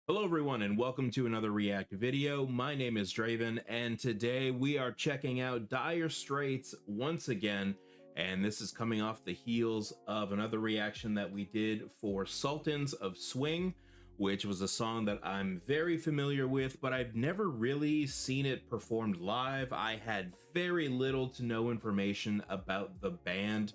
Hello everyone and welcome to another React video. My name is Draven and today we are checking out Dire Straits once again, and this is coming off the heels of another reaction that we did for Sultans of Swing, which was a song that I'm very familiar with, but I've never really seen it performed live. I had very little to no information about the band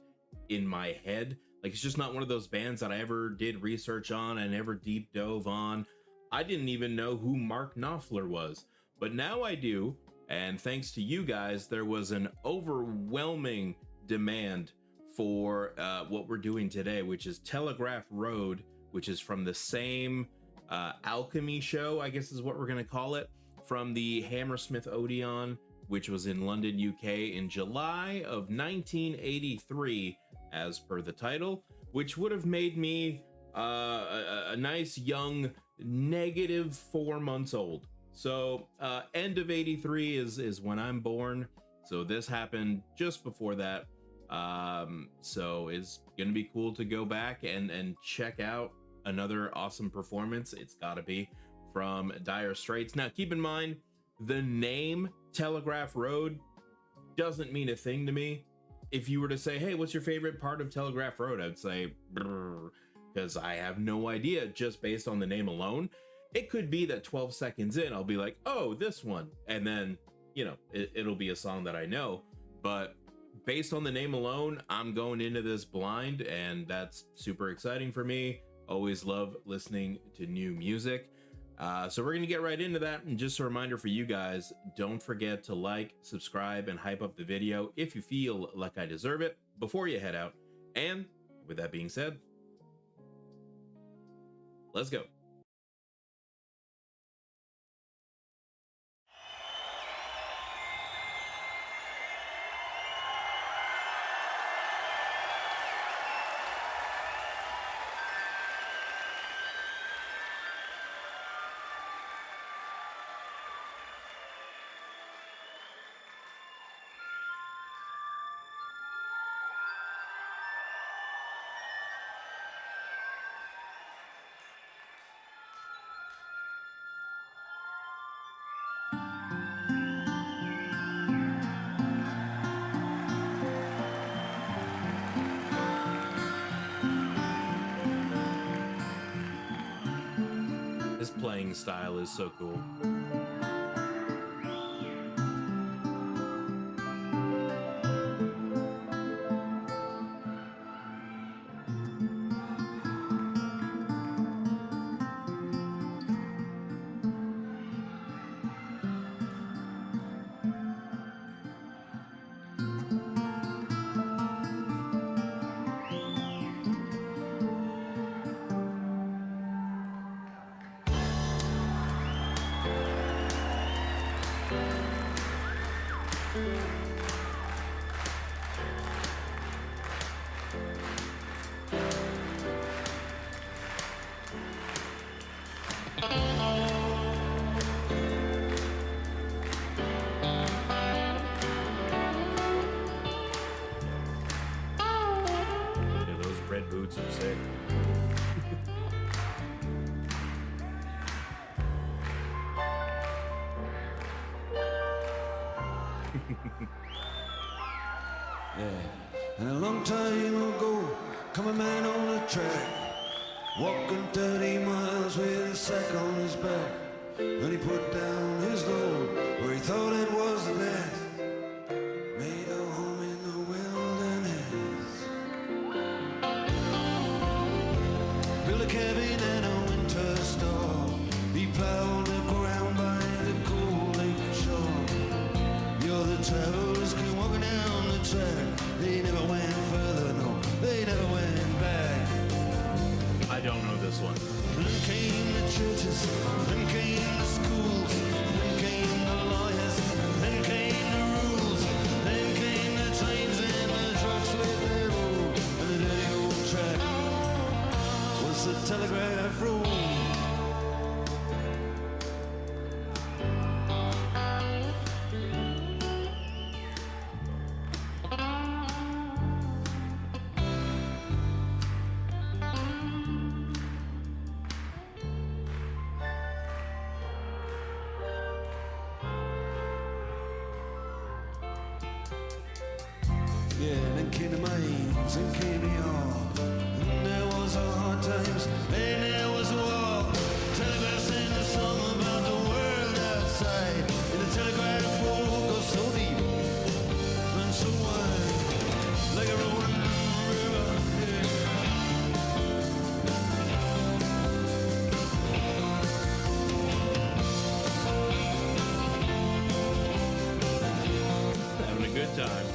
in my head. Like, it's just not one of those bands that I ever did research on and ever deep dove on. I didn't even know who Mark Knopfler was, but now I do, and thanks to you guys, there was an overwhelming demand for what we're doing today, which is Telegraph Road, which is from the same Alchemy show, I guess is what we're going to call it, from the Hammersmith Odeon, which was in London, UK in July of 1983, as per the title, which would have made me a nice young -4 months old. So end of 83 is when I'm born, so this happened just before that. So it's gonna be cool to go back and check out another awesome performance. It's gotta be from Dire Straits. Now keep in mind, the name Telegraph Road doesn't mean a thing to me. If you were to say, hey, what's your favorite part of Telegraph Road, I'd say because I have no idea just based on the name alone. It could be that 12 seconds in, I'll be like, oh, this one. And then, you know, it'll be a song that I know. But based on the name alone, I'm going into this blind, and that's super exciting for me. Always love listening to new music. So we're going to get right into that. And just a reminder for you guys, don't forget to like, subscribe, and hype up the video if you feel like I deserve it before you head out. And with that being said, let's go. His playing style is so cool. Yeah, those red boots are sick. Yeah, and a long time ago, come a man on a track, walking 30 miles with a sack on his back. And he put down his load where he thought it was the best, made a home in the wilderness, built a cabin and a winter store. He plowed the ground by the cold lake shore. You're the travelers came walking down the track. They never went further, no, they never went back. I don't know this one. Then came the churches, then came the schools, then came the lawyers, then came the rules, then came the trains and the trucks with their road. And the dirty old track was the Telegraph Road. and came to mines and came to y'all. And there was a hard times and there was a war. Telegraph sang a song about the world outside. And the telegraph road goes so deep and so wide, like a rolling river. Having a good time.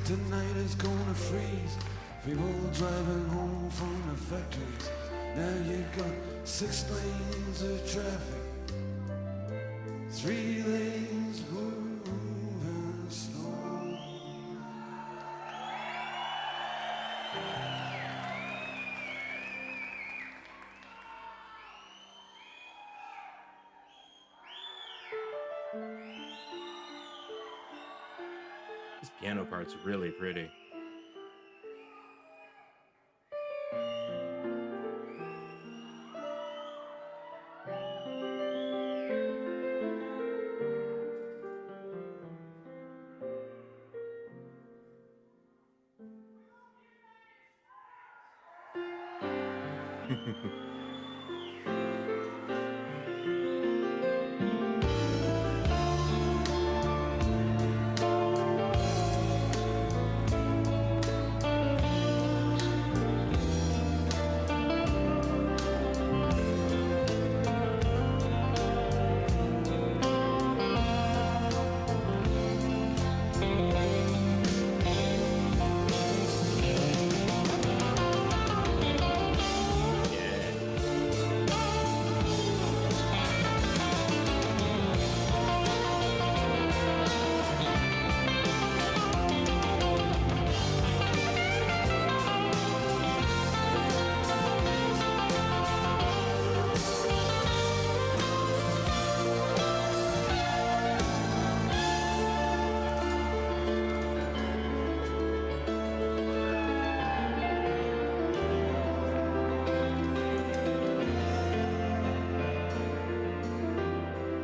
Tonight is gonna freeze. People driving home from the factories. Now you've got 6 lanes of traffic, 3 lanes moving slow. This piano part's really pretty.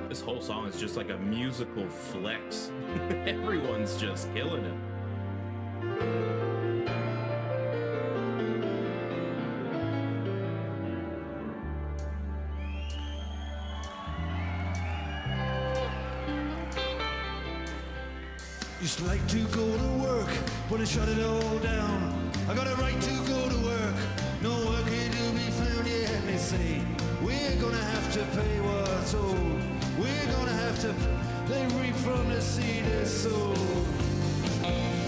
This whole song is just like a musical flex. Everyone's just killing it. Used to like to go to work, but I shut it all down. I got a right to go to work, no work here to be found yet. They say we're gonna have to pay what's owed. We're gonna have to. They reap from the seed they sow.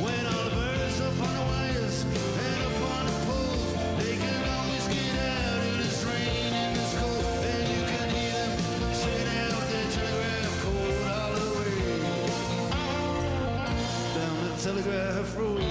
When all the birds up on the wires and up on the poles, they can always get out in this rain and this cold, and you can hear them singing out their telegraph code all the way down the Telegraph road.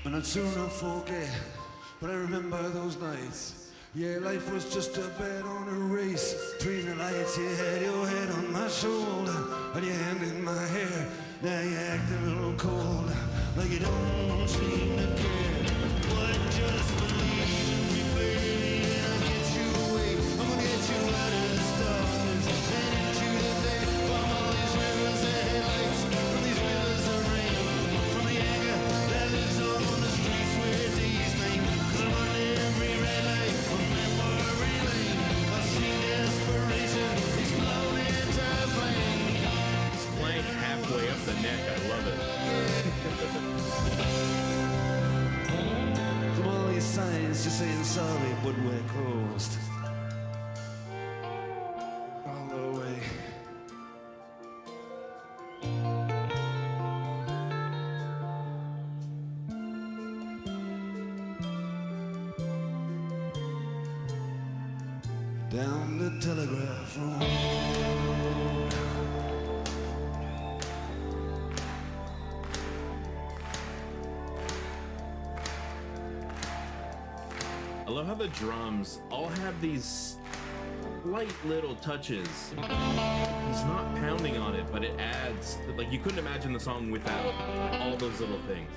And I'd sooner forget, but I remember those nights. Yeah, life was just a bet on a race. Between the lights, you had your head on my shoulder and your hand in my hair. Now you act a little cold, like you don't seem to care. But just believe in me, baby, and I'll get you away. I'm gonna get you out of this darkness and into the day by my saying sorry, but we're closed all the way. Down the Telegraph road. I love how the drums all have these slight little touches. He's not pounding on it, but it adds, like, you couldn't imagine the song without all those little things.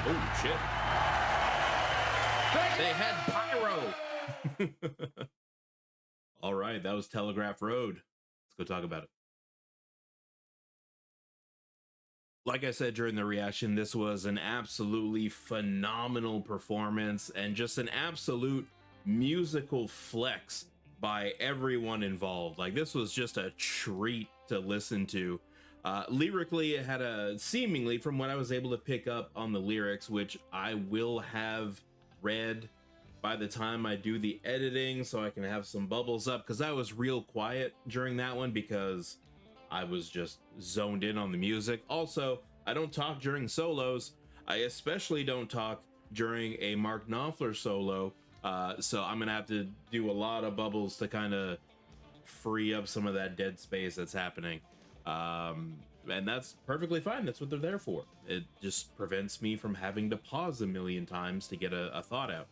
Oh, shit. They had pyro. All right, that was Telegraph Road. Let's go talk about it. Like I said during the reaction, this was an absolutely phenomenal performance and just an absolute musical flex by everyone involved. Like, this was just a treat to listen to. Lyrically, it had a seemingly, from what I was able to pick up on the lyrics, which I will have read by the time I do the editing so I can have some bubbles up, because I was real quiet during that one because I was just zoned in on the music. Also, I don't talk during solos. I especially don't talk during a Mark Knopfler solo. So I'm gonna have to do a lot of bubbles to kind of free up some of that dead space that's happening. And that's perfectly fine. That's what they're there for. It just prevents me from having to pause a million times to get a thought out.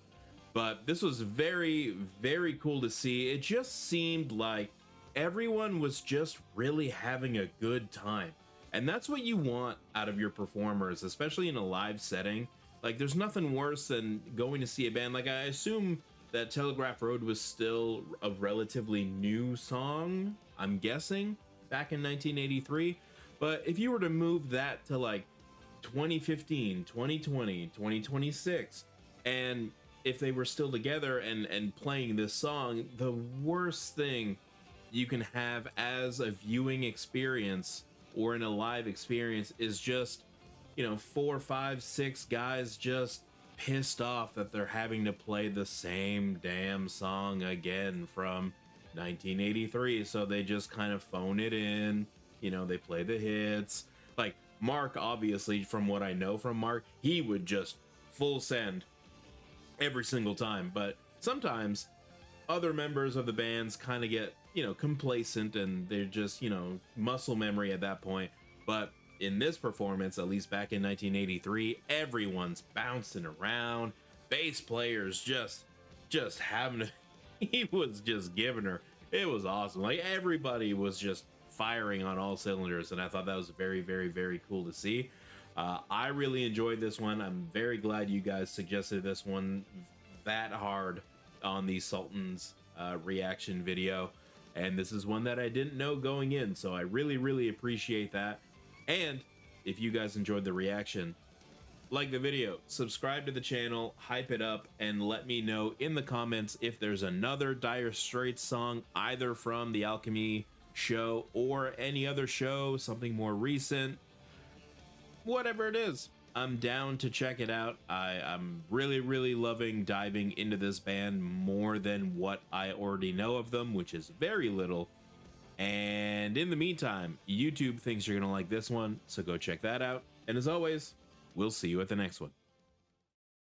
But this was very, very cool to see. It just seemed like everyone was just really having a good time. And that's what you want out of your performers, especially in a live setting. Like, there's nothing worse than going to see a band. Like, I assume that Telegraph Road was still a relatively new song, I'm guessing, back in 1983. But if you were to move that to like 2015, 2020, 2026, and if they were still together and playing this song, the worst thing you can have as a viewing experience or in a live experience is just, 4, 5, 6 guys just pissed off that they're having to play the same damn song again from 1983. So they just kind of phone it in, they play the hits. Like Mark, obviously, from what I know from Mark, he would just full send every single time. But sometimes other members of the bands kind of get, complacent, and they're just, muscle memory at that point. But in this performance, at least back in 1983, everyone's bouncing around. Bass players just having a, he was just giving her. It was awesome. Like, everybody was just firing on all cylinders, and I thought that was very, very, very cool to see. I really enjoyed this one. I'm very glad you guys suggested this one that hard on the Sultan's reaction video, and this is one that I didn't know going in, so I really, really appreciate that. And if you guys enjoyed the reaction, like the video, subscribe to the channel, hype it up, and let me know in the comments if there's another Dire Straits song, either from the Alchemy show or any other show, something more recent. Whatever it is, I'm down to check it out. I'm really, really loving diving into this band more than what I already know of them, which is very little. And in the meantime, YouTube thinks you're gonna like this one, so go check that out. And as always, we'll see you at the next one.